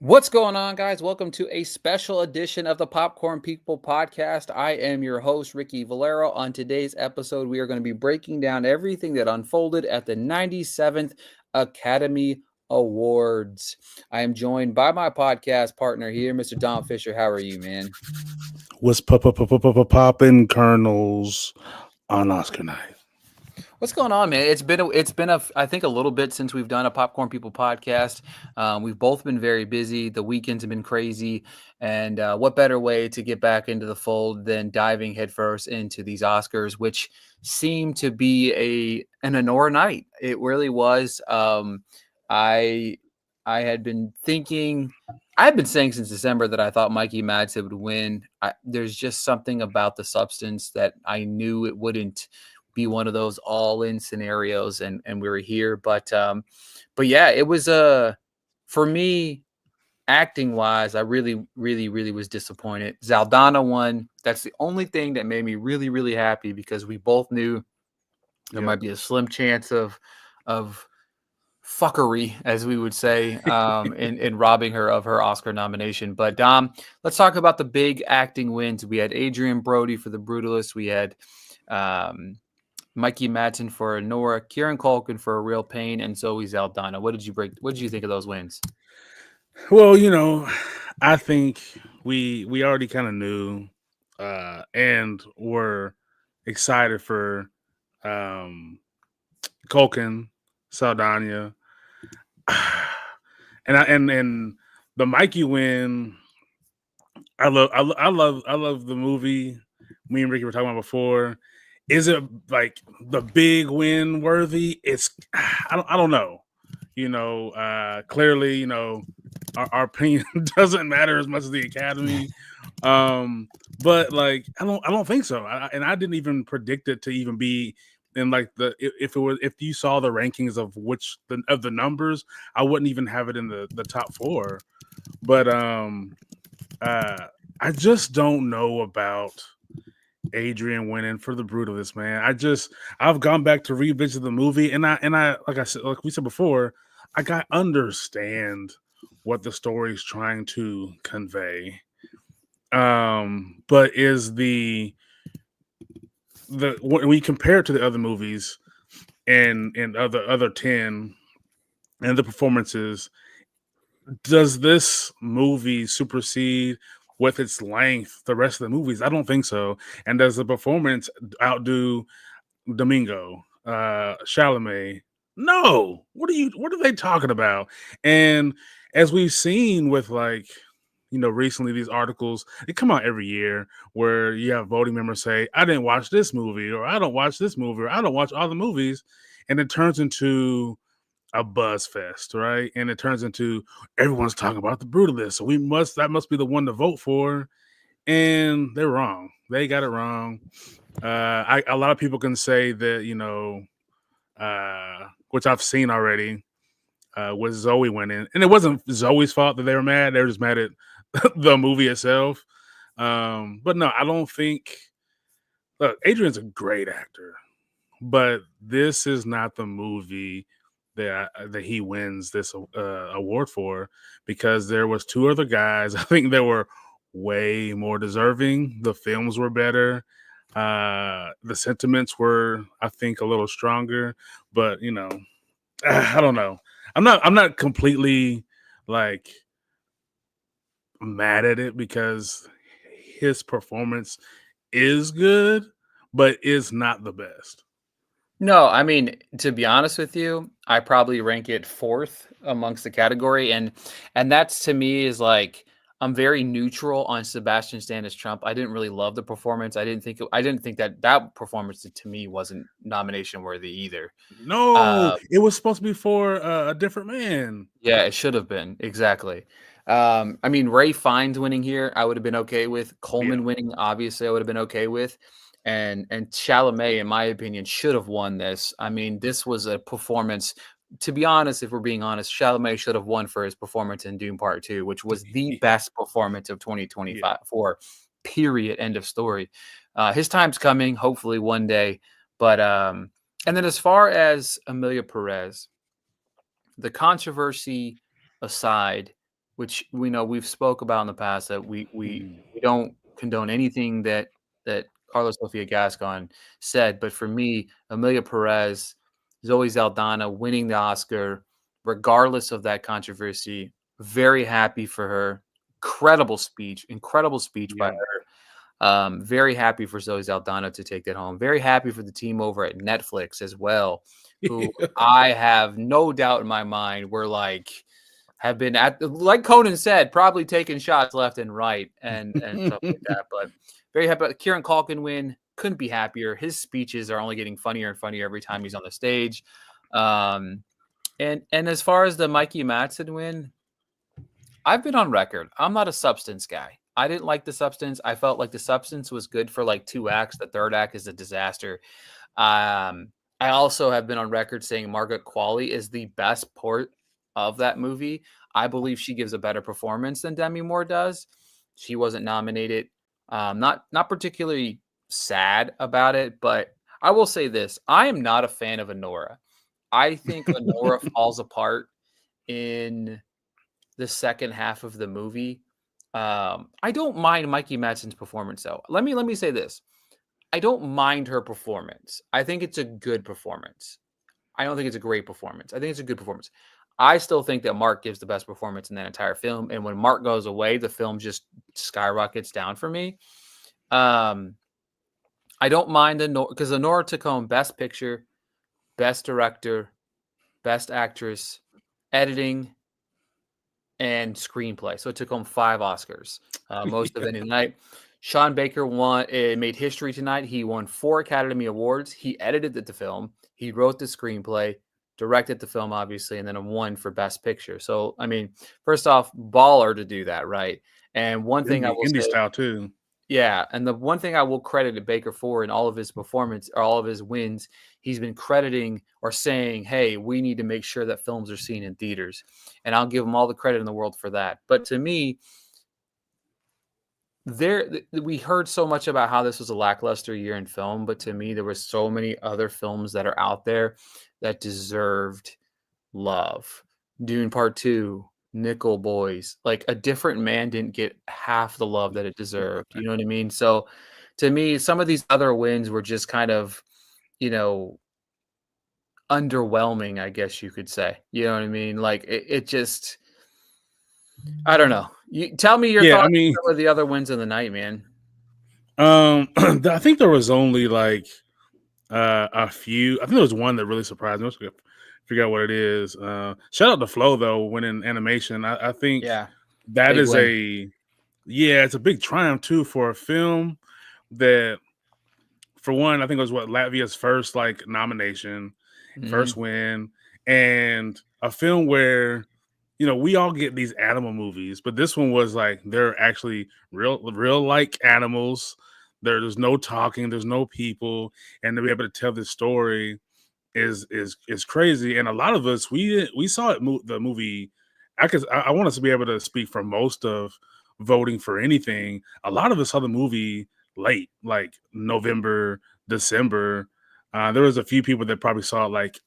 What's going on, guys? Welcome to a special edition of the Popcorn People podcast. I am your host, Ricky Valero. On today's episode, we are going to be breaking down everything that unfolded at the 97th Academy Awards. I am joined by my podcast partner here, Mr. Dom Fisher. How are you, man? Was popping kernels on Oscar night. What's going on, man? It's been I think a little bit since we've done a Popcorn People podcast. We've both been very busy. The weekends have been crazy, and what better way to get back into the fold than diving headfirst into these Oscars, which seem to be an Honora night. It really was. I I had been thinking. I had been saying since December that I thought Mikey Madsen would win. There's just something about the substance that I knew it wouldn't be one of those all-in scenarios, and we were here. But yeah, it was for me, acting wise, I really was disappointed. Zaldana won. That's the only thing that made me really happy, because we both knew there might be a slim chance of fuckery, as we would say, in robbing her of her Oscar nomination. But Dom, let's talk about the big acting wins. We had Adrian Brody for The Brutalist. We had Mikey Madsen for Nora, Kieran Culkin for A Real Pain, and Zoe Saldana. What did you think of those wins? Well, I think we already kind of knew and were excited for Culkin, Saldana, and the Mikey win. I love the movie. Me and Ricky were talking about before. Is it like the big win worthy? I don't know. Clearly, our opinion doesn't matter as much as the Academy. But like, I don't think so. And I didn't even predict it to even be in like if you saw the rankings of of the numbers, I wouldn't even have it in the top four. But I just don't know about Adrian winning for The Brutalist, man. I've gone back to revisit the movie, and I like we said before, I understand what the story is trying to convey. But is the when we compare it to the other movies and other 10 and the performances, does this movie supersede with its length the rest of the movies? I don't think so. And does the performance outdo Domingo, Chalamet? No. What are they talking about? And as we've seen with recently these articles, they come out every year where you have voting members say, I didn't watch this movie, or I don't watch this movie, or I don't watch all the movies. And it turns into a buzz fest, right? And it turns into everyone's talking about The Brutalist. So that must be the one to vote for. And they're wrong. They got it wrong. A lot of people can say that, which I've seen already, was Zoe winning. And it wasn't Zoe's fault that they were mad. They were just mad at the movie itself. But no, I don't think. Look, Adrian's a great actor, but this is not the movie that he wins this award for, because there was two other guys I think that were way more deserving. The films were better. The sentiments were, I think, a little stronger. But I don't know. I'm not completely like mad at it, because his performance is good, but is not the best. No, I mean, to be honest with you, I probably rank it fourth amongst the category, and that's, to me, is like, I'm very neutral on Sebastian Stan as Trump. I didn't really love the performance. I didn't think that performance, to me, wasn't nomination worthy either. No, it was supposed to be for a different man. Yeah, it should have been, exactly. I mean, Ray Fiennes winning here, I would have been okay with. Coleman winning, obviously, I would have been okay with. And Chalamet, in my opinion, should have won this. I mean, this was a performance. To be honest, if we're being honest, Chalamet should have won for his performance in Dune Part 2, which was the best performance of 2025 for period, end of story. His time's coming, hopefully one day. But and then as far as Emilia Perez, the controversy aside, which we know we've spoke about in the past that Mhm. we don't condone anything that Carlos Sofia Gascon said. But for me, Amelia Perez, Zoe Saldana winning the Oscar, regardless of that controversy, very happy for her. Incredible speech by Yeah. her. Very happy for Zoe Saldana to take that home. Very happy for the team over at Netflix as well, who I have no doubt in my mind were like have been at like Conan said, probably taking shots left and right and stuff like that. But very happy. Kieran Culkin win. Couldn't be happier. His speeches are only getting funnier and funnier every time he's on the stage. Um, and as far as the Mikey Madsen win, I've been on record. I'm not a substance guy. I didn't like the substance. I felt like the substance was good for like 2 acts. The third act is a disaster. I also have been on record saying Margaret Qualley is the best port of that movie. I believe she gives a better performance than Demi Moore does. She wasn't nominated. Not particularly sad about it, but I will say this: I am not a fan of Honora. I think Honora falls apart in the second half of the movie. I don't mind Mikey Madsen's performance though. Let me say this. I don't mind her performance. I think it's a good performance. I don't think it's a great performance. I think it's a good performance. I still think that Mark gives the best performance in that entire film. And when Mark goes away, the film just skyrockets down for me. Um, I don't mind because Honora took home Best Picture, Best Director, Best Actress, Editing, and Screenplay. So it took home 5 Oscars, most of any night. Sean Baker made history tonight. He won 4 Academy Awards. He edited the film. He wrote the screenplay, directed the film, obviously, and then won for Best Picture. So, I mean, first off, baller to do that, right? And one thing I will Indie say, style too. yeah, and the one thing I will credit Baker for in all of his performance or all of his wins, he's been crediting or saying, "Hey, we need to make sure that films are seen in theaters," and I'll give him all the credit in the world for that. But to me, we heard so much about how this was a lackluster year in film, but to me, there were so many other films that are out there that deserved love. Dune Part Two, Nickel Boys, like A Different Man didn't get half the love that it deserved. You know what I mean? So to me, some of these other wins were just kind of, you know, underwhelming, I guess you could say. You know what I mean? Like it just I don't know. You tell me your Yeah, I thoughts mean, on some of the other wins in the night, man. I think there was only like a few. I think there was one that really surprised me. I figure out what it is. Shout out to Flo though, winning animation. I think Yeah, that big is win. it's a big triumph too for a film that, for one, I think it was Latvia's first like nomination, first Mhm. win, and a film where we all get these animal movies, but this one was like they're actually real like animals. There's no talking, there's no people, and to be able to tell this story is crazy. And a lot of us we saw the movie. I want us to be able to speak for most of voting for anything. A lot of us saw the movie late, like November, December. There was a few people that probably saw it like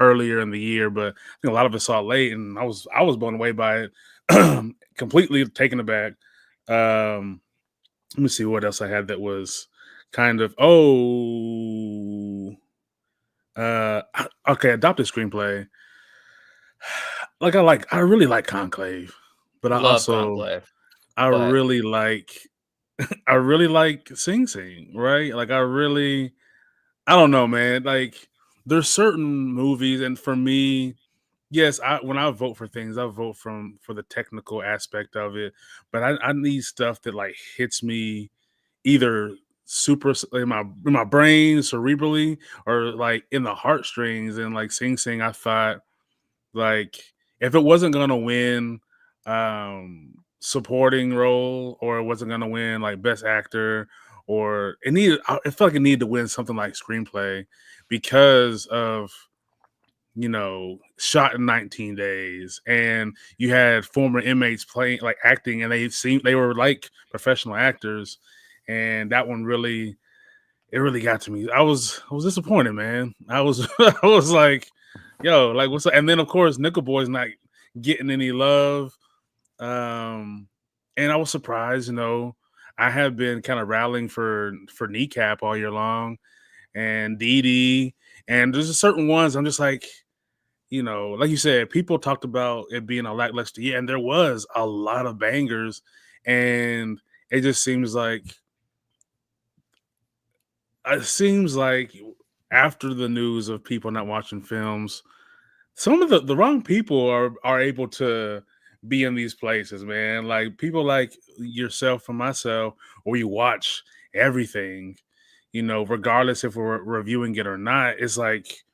earlier in the year, but I think a lot of us saw it late, and I was blown away by it, completely taken aback. Um, Let me see what else I had that was kind of okay, adopted screenplay. I really like Conclave, but Love Conclave, I but really like I really like Sing Sing, right? I don't know, man. Like there's certain movies, and for me, yes, when I vote for things, I vote for the technical aspect of it, but I need stuff that like hits me either super in my brain cerebrally or like in the heartstrings. And like Sing Sing, I thought like if it wasn't gonna win supporting role, or it wasn't gonna win like best actor, or it felt like it needed to win something like screenplay because of shot in 19 days, and you had former inmates playing like acting, and they were like professional actors, and that one really got to me. I was disappointed, man. I was I was like, yo, like what's up? And then of course Nickel Boy's not getting any love. And I was surprised. I have been kind of rallying for Kneecap all year long, and Dee Dee, and there's just certain ones I'm just like, like you said, people talked about it being a lackluster year, and there was a lot of bangers, and it just seems like after the news of people not watching films, some of the wrong people are able to be in these places, man. Like people like yourself and myself, or you watch everything, regardless if we're reviewing it or not. It's like,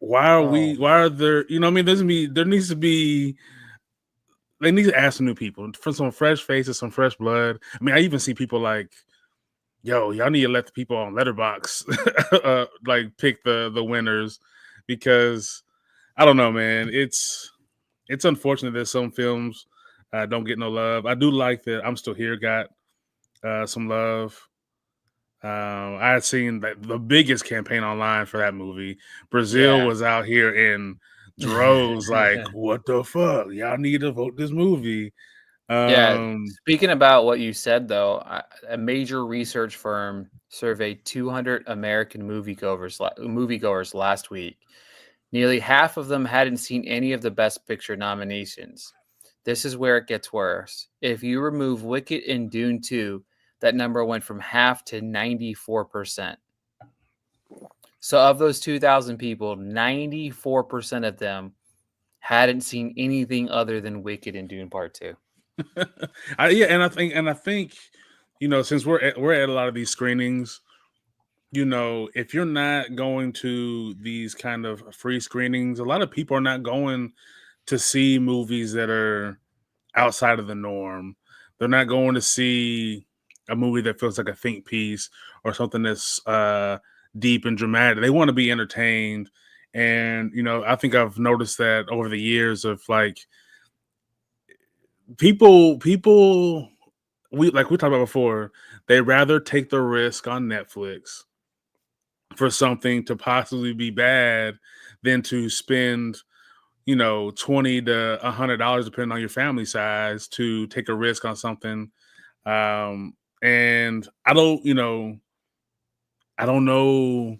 Oh, why are there, what I mean, there needs to be, they need to add some new people, for some fresh faces, some fresh blood. I mean, I even see people like, yo, y'all need to let the people on Letterbox like pick the winners, because I don't know, man. It's unfortunate that some films don't get no love. I do like that I'm Still Here got some love. I had seen that the biggest campaign online for that movie. Brazil yeah. was out here in droves, like, what the fuck? Y'all need to vote this movie. Yeah, Um, speaking about what you said though, a major research firm surveyed 200 American moviegoers last week. Nearly half of them hadn't seen any of the Best Picture nominations. This is where it gets worse. If you remove Wicked and Dune 2, that number went from half to 94%. So of those 2,000 people, 94% of them hadn't seen anything other than Wicked and Dune Part 2. yeah, and I think, since we're at a lot of these screenings, if you're not going to these kind of free screenings, a lot of people are not going to see movies that are outside of the norm. They're not going to see a movie that feels like a think piece or something that's deep and dramatic. They want to be entertained. And, I think I've noticed that over the years of like people we like we talked about before, they rather take the risk on Netflix for something to possibly be bad than to spend, 20 to $100, depending on your family size, to take a risk on something. And I don't know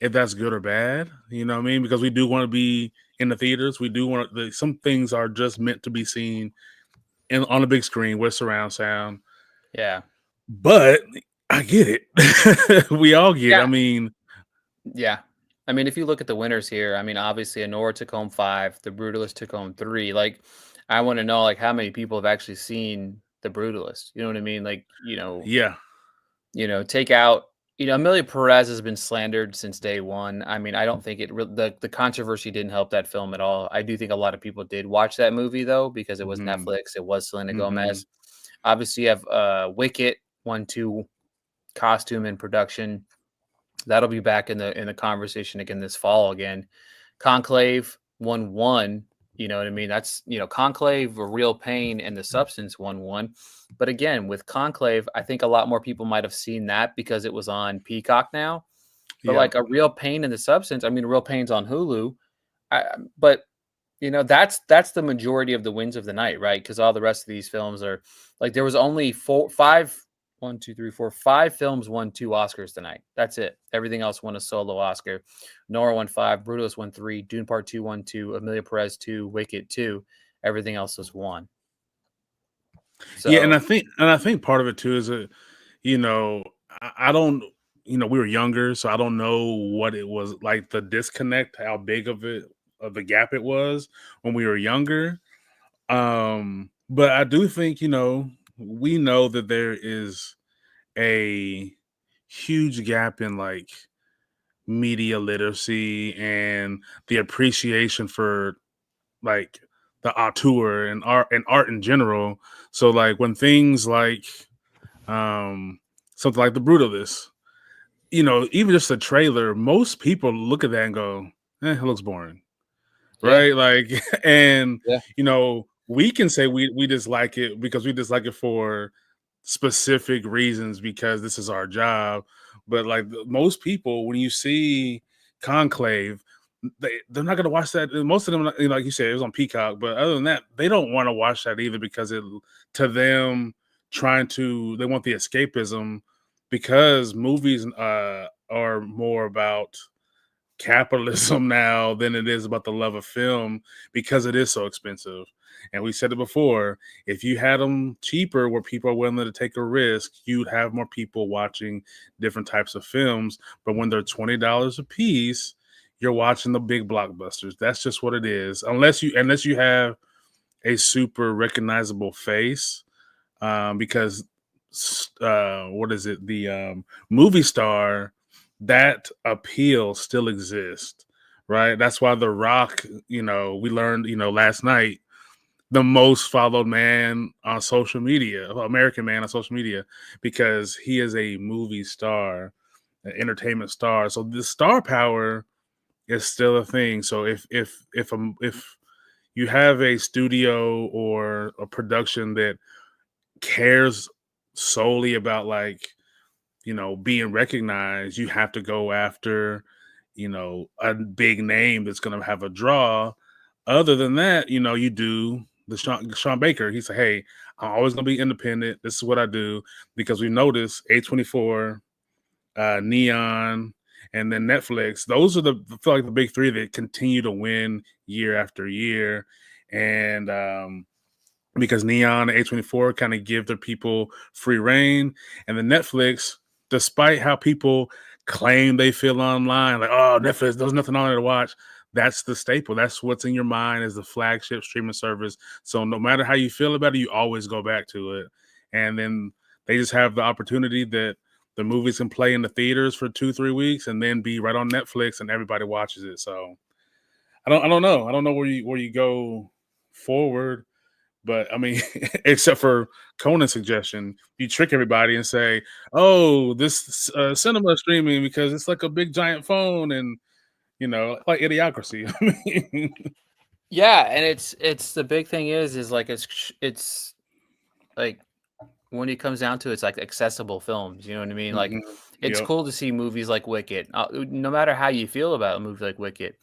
if that's good or bad, you know what I mean? Because we do want to be in the theaters. We do want some things are just meant to be seen on a big screen with surround sound. Yeah. But I get it. We all get it. Yeah. I mean, Yeah. I mean, if you look at the winners here, I mean, obviously Anora took home 5, The Brutalist took home 3. Like, I want to know like how many people have actually seen The Brutalist. You know what I mean? Like, yeah. take out, Amelia Perez has been slandered since day one. I mean, I don't think the controversy didn't help that film at all. I do think a lot of people did watch that movie though because it was Hmm. Netflix, it was Selena Hmm. Gomez. Obviously, you have Wicket 1-2 costume and production. That'll be back in the conversation again this fall again. Conclave 1-1. You know what I mean? That's Conclave, A Real Pain, and The Substance 1-1. But again, with Conclave, I think a lot more people might have seen that because it was on Peacock now. But Yep. like A Real Pain and The Substance, I mean, Real Pain's on Hulu. But that's the majority of the wins of the night, right? Because all the rest of these films are like there was only five films won 2 Oscars tonight. That's it. Everything else won a solo Oscar. Nora won 5, Brutalist won 3, Dune Part 2 won 2, Amelia Perez 2, Wicked 2. Everything else was 1. Yeah, and So I think part of it too is that, you know, I don't, we were younger, so I don't know what it was like, the disconnect, how big of the gap it was when we were younger. But I do think, we know that there is a huge gap in like media literacy and the appreciation for like the auteur and art in general. So like when things like um something like The Brutalist, even just a trailer, most people look at that and go, it looks boring. yeah, Right? Like and yeah, we can say we dislike it because we dislike it for specific reasons because this is our job. But like most people, when you see Conclave, they're not gonna watch that. Most of them, like you said, it was on Peacock, but other than that, they don't want to watch that either because it to them they want the escapism because movies are more about capitalism now than it is about the love of film because it is so expensive. And we said it before, if you had them cheaper where people are willing to take a risk, you'd have more people watching different types of films. But when they're $20 a piece, you're watching the big blockbusters. That's just what it is. Unless you have a super recognizable face, because what is it? The movie star, that appeal still exists, right? That's why The Rock, we learned, last night, the most followed man on social media, American man on social media, because he is a movie star, an entertainment star. So the star power is still a thing. So if you have a studio or a production that cares solely about being recognized, you have to go after a big name that's going to have a draw. Other than that, you do the Sean Baker. He said, hey, I'm always going to be independent. This is what I do, because we noticed A24, Neon, and then Netflix. Those are I feel like the big three that continue to win year after year. And because Neon and A24 kind of give their people free reign. And then Netflix, despite how people claim they feel online, like, oh, Netflix, there's nothing on there to watch. That's the staple. That's what's in your mind as the flagship streaming service. So no matter how you feel about it, you always go back to it. And then they just have the opportunity that the movies can play in the theaters for 2-3 weeks and then be right on Netflix and everybody watches it. So I don't know. I don't know where you go forward. But I mean, except for Conan's suggestion, you trick everybody and say, "Oh, this cinema streaming because it's like a big giant phone," and like Idiocracy. I mean, Yeah, and it's the big thing is like it's like when it comes down to it, it's like accessible films. You know what I mean? Like mhm, it's yep, cool to see movies like Wicked. No matter how you feel about a movie like Wicked,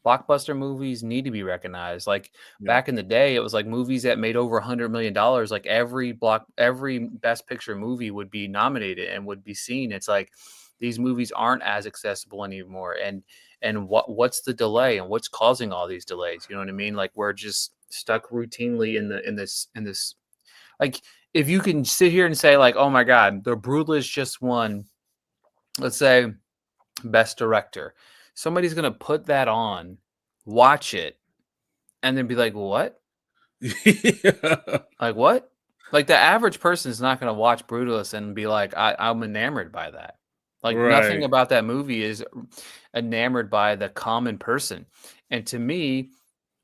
blockbuster movies need to be recognized. Like yep, back in the day, it was like movies that made over $100 million. Like every Best Picture movie would be nominated and would be seen. It's like these movies aren't as accessible anymore. And what's the delay and what's causing all these delays? You know what I mean? Like we're just stuck routinely in this like if you can sit here and say like, oh my God, The Brutalist just won, let's say Best Director. Somebody's gonna put that on, watch it, and then be like, what? yeah, Like what? Like the average person is not gonna watch Brutalist and be like, I'm enamored by that. Like nothing right. about that movie is enamored by the common person. And to me,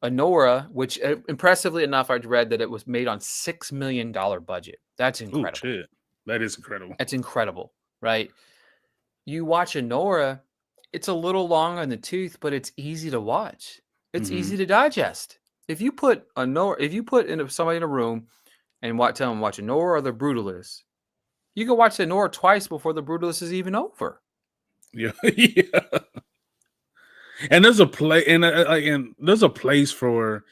Anora, which impressively enough, I read that it was made on $6 million budget. That's Oh incredible. shit, that is incredible. That's incredible, right? You watch Anora, it's a little long on the tooth, but it's easy to watch. It's Hmm. easy to digest. If you put somebody in a room and tell them watch Anora or The Brutalist, you can watch Anora twice before The Brutalist is even over. Yeah, yeah. And there's a place for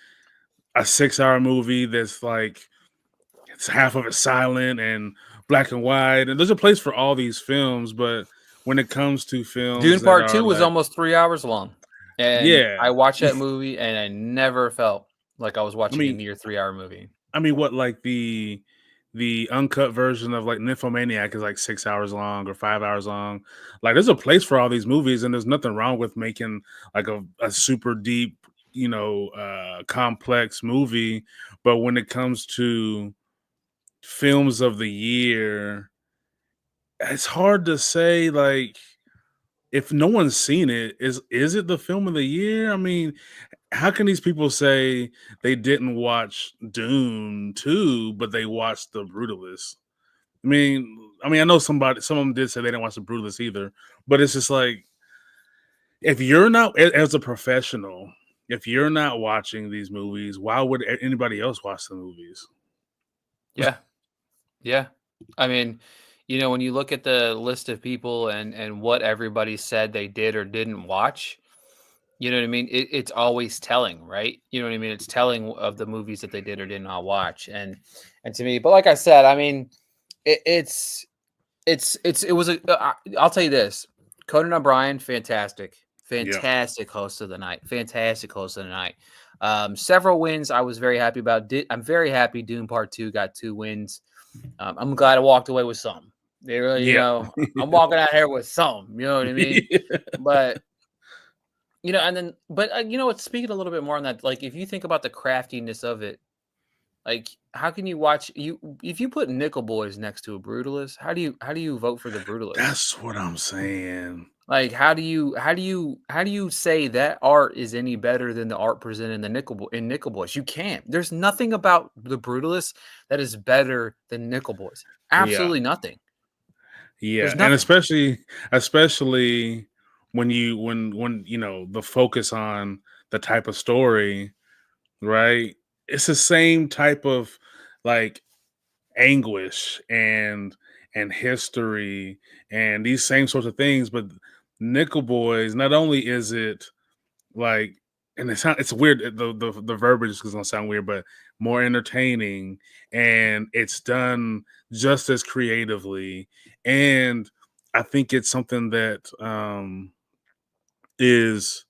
a 6-hour movie that's like it's half of it silent and black and white, and there's a place for all these films. But when it comes to films Dune that Part are 2 was like, almost 3 hours long, and yeah, I watched that movie and I never felt like I was I watching a mean, near 3 hour movie. what, like the uncut version of like Nymphomaniac is like 6 hours long or 5 hours long. Like, there's a place for all these movies, and there's nothing wrong with making like a super deep, complex movie. But when it comes to films of the year, it's hard to say, like, if no one's seen it, is it the film of the year? I mean, how can these people say they didn't watch Dune 2, but they watched The Brutalist? I know some of them did say they didn't watch The Brutalist either, but it's just like, if you're not, as a professional, if you're not watching these movies, why would anybody else watch the movies? Yeah. Yeah. I mean, when you look at the list of people and what everybody said they did or didn't watch, You know what I mean? It's always telling, right? You know what I mean? It's telling of the movies that they did or did not watch, and to me, but like I said, I mean, it's it was a. I'll tell you this: Conan O'Brien, fantastic, Yeah. fantastic host of the night, fantastic host of the night. Several wins I was very happy about. I'm very happy Doom Part Two got 2 wins. I'm glad I walked away with some. They really, Yeah. I'm walking out here with some. You know what I mean? Yeah. But and then, but what? Speaking a little bit more on that, like if you think about the craftiness of it, like how can you watch you if you put Nickel Boys next to a Brutalist? How do you vote for the Brutalist? That's what I'm saying. Like how do you say that art is any better than the art presented in the Nickel Boys? You can't. There's nothing about the Brutalist that is better than Nickel Boys. Yeah. Absolutely nothing. Yeah. There's And nothing. especially when the focus on the type of story, right? It's the same type of like anguish and history and these same sorts of things. But Nickel Boys, not only is it like, and it's weird. The verbiage is gonna sound weird, but more entertaining, and it's done just as creatively. And I think it's something that is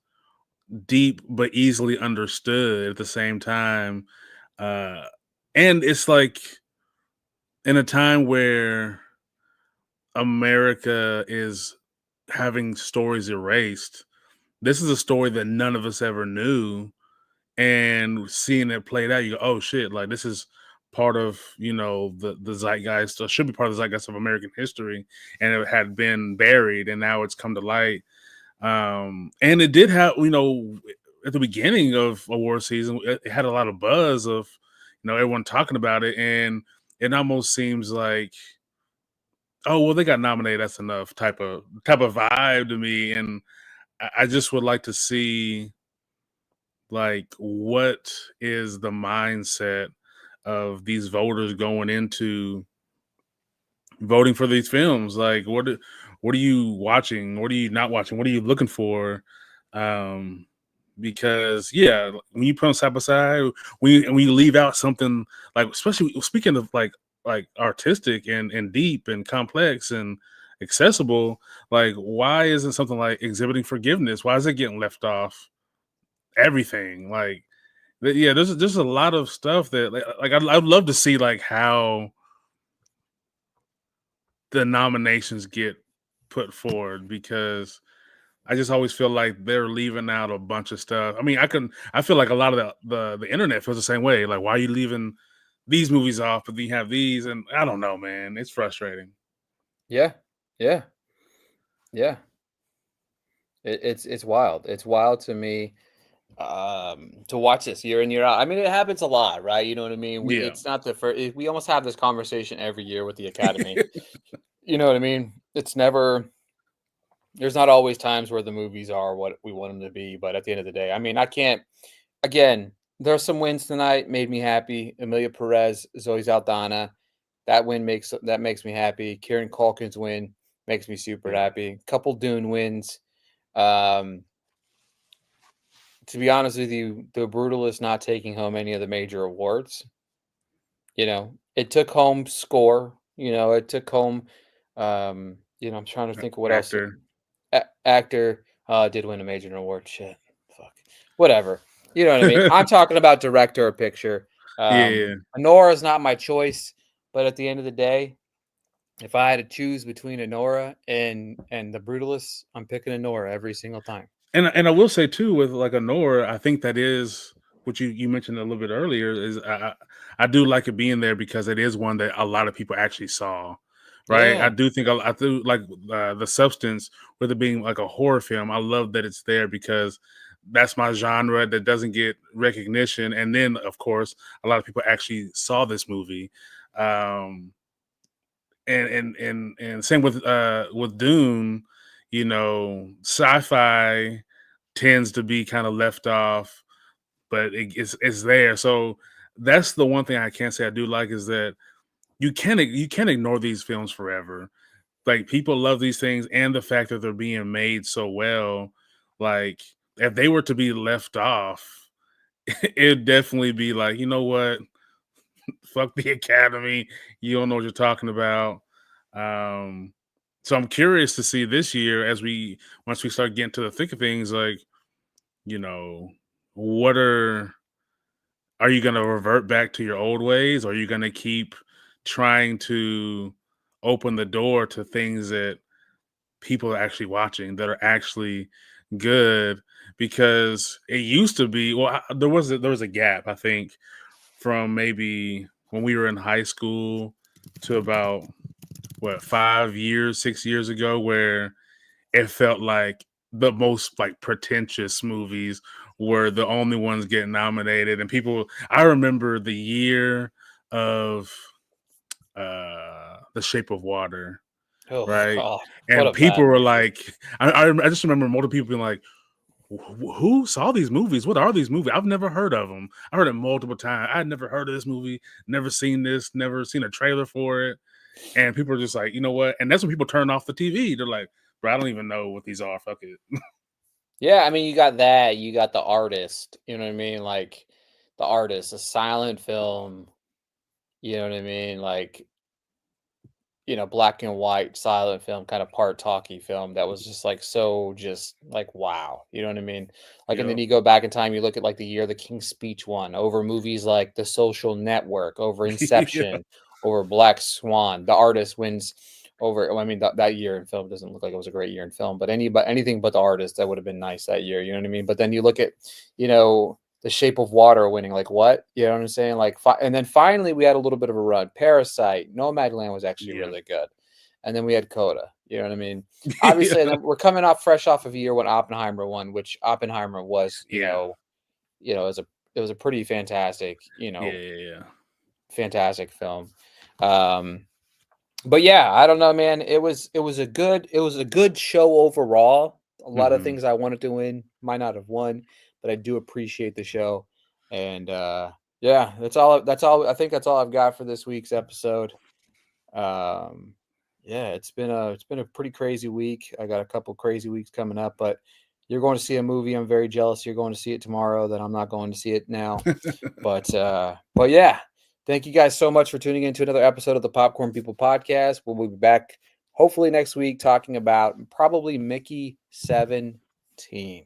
deep but easily understood at the same time. Uh, and it's like in a time where America is having stories erased. This is a story that none of us ever knew, and seeing it played out, you go, "Oh shit!" Like this is part of the zeitgeist, or should be part of the zeitgeist of American history, and it had been buried, and now it's come to light. And it did have, at the beginning of award season, it had a lot of buzz of everyone talking about it, and it almost seems like, oh well, they got nominated, that's enough type of vibe to me. And I just would like to see like what is the mindset of these voters going into voting for these films. Like what are you watching, what are you not watching, what are you looking for? um because yeah, when you put them side by side, when you leave out something, like especially speaking of like artistic and deep and complex and accessible, like why isn't something like Exhibiting Forgiveness, why is it getting left off everything? Like yeah, there's a lot of stuff that like I'd love to see like how the nominations get put forward, because I just always feel like they're leaving out a bunch of stuff. I mean, I feel like a lot of the internet feels the same way. Like, why are you leaving these movies off, but then you have these? And I don't know, man. It's frustrating. Yeah. Yeah. Yeah. It's wild. It's wild to me to watch this year in year out. I mean, it happens a lot, right? You know what I mean? We Yeah. It's not the first. We almost have this conversation every year with the Academy. You know what I mean? It's never. There's not always times where the movies are what we want them to be, but at the end of the day, I mean, I can't. Again, there's some wins tonight. Made me happy. Emilia Perez, Zoe Saldana. That makes me happy. Kieran Culkin's win makes me super Yeah. happy. Couple Dune wins. Um, to be honest with you, The Brutalist not taking home any of the major awards. It took home score. It took home. I'm trying to think of what else. Actor. Actor did win a major award. Shit, fuck, whatever. You know what I mean? I'm talking about director or picture. Yeah. Honora is not my choice, but at the end of the day, if I had to choose between Honora and The Brutalist, I'm picking Honora every single time. And I will say too, with like Honora, I think that is what you mentioned a little bit earlier, is I do like it being there because it is one that a lot of people actually saw, right? I Yeah, do think I do like the substance, with it being like a horror film. I love that it's there because that's my genre that doesn't get recognition. And then of course a lot of people actually saw this movie. Um, and same with Dune, sci-fi tends to be kind of left off, but it's there. So that's the one thing I can't say I do like, is that you can't ignore these films forever. Like people love these things, and the fact that they're being made so well, like if they were to be left off, it'd definitely be like, you know what? Fuck the Academy. You don't know what you're talking about. Um, so I'm curious to see this year once we start getting to the thick of things, like, you know, what are you going to revert back to your old ways? Or are you going to keep trying to open the door to things that people are actually watching that are actually good? Because it used to be, there was a gap, I think, from maybe when we were in high school to about 5 years, 6 years ago, where it felt like the most like pretentious movies were the only ones getting nominated. And I remember the year of The Shape of Water, Oh right? God, what And a people bad were movie. like, I just remember multiple people being like, who saw these movies? What are these movies? I've never heard of them. I heard it multiple times. I'd never heard of this movie, never seen this, never seen a trailer for it. And people are just like, you know what? And that's when people turn off the TV. They're like, bro, I don't even know what these are. Fuck it. Yeah, I mean, you got that. You got The Artist. You know what I mean? Like The Artist, a silent film. You know what I mean? Like, black and white silent film, kind of part talkie film that was just like so just like wow. You know what I mean? Like, and then Yep. you go back in time, you look at like the year the King's Speech won over movies like The Social Network, over Yeah. Inception, over Black Swan. The Artist wins over. Well, I mean, that year in film doesn't look like it was a great year in film, but anything but The Artist that would have been nice that year. You know what I mean? But then you look at, The Shape of Water winning, like what? You know what I'm saying? Like, and then finally we had a little bit of a run. Parasite, Nomadland was actually Yeah. really good, and then we had Coda. You know what I mean? Obviously, and then we're coming off fresh off of a year when Oppenheimer won, which Oppenheimer was, Yeah. it was a pretty fantastic, Yeah. fantastic film. But yeah, I don't know, man. It was a good show overall. A lot of Hmm. things I wanted to win might not have won, but I do appreciate the show. And yeah, that's all I think that's all I've got for this week's episode. Um yeah, it's been a pretty crazy week. I got a couple crazy weeks coming up, but you're going to see a movie. I'm very jealous you're going to see it tomorrow, that I'm not going to see it now. But yeah, thank you guys so much for tuning in to another episode of the Popcorn People podcast. We'll be back hopefully next week talking about probably Mickey 17.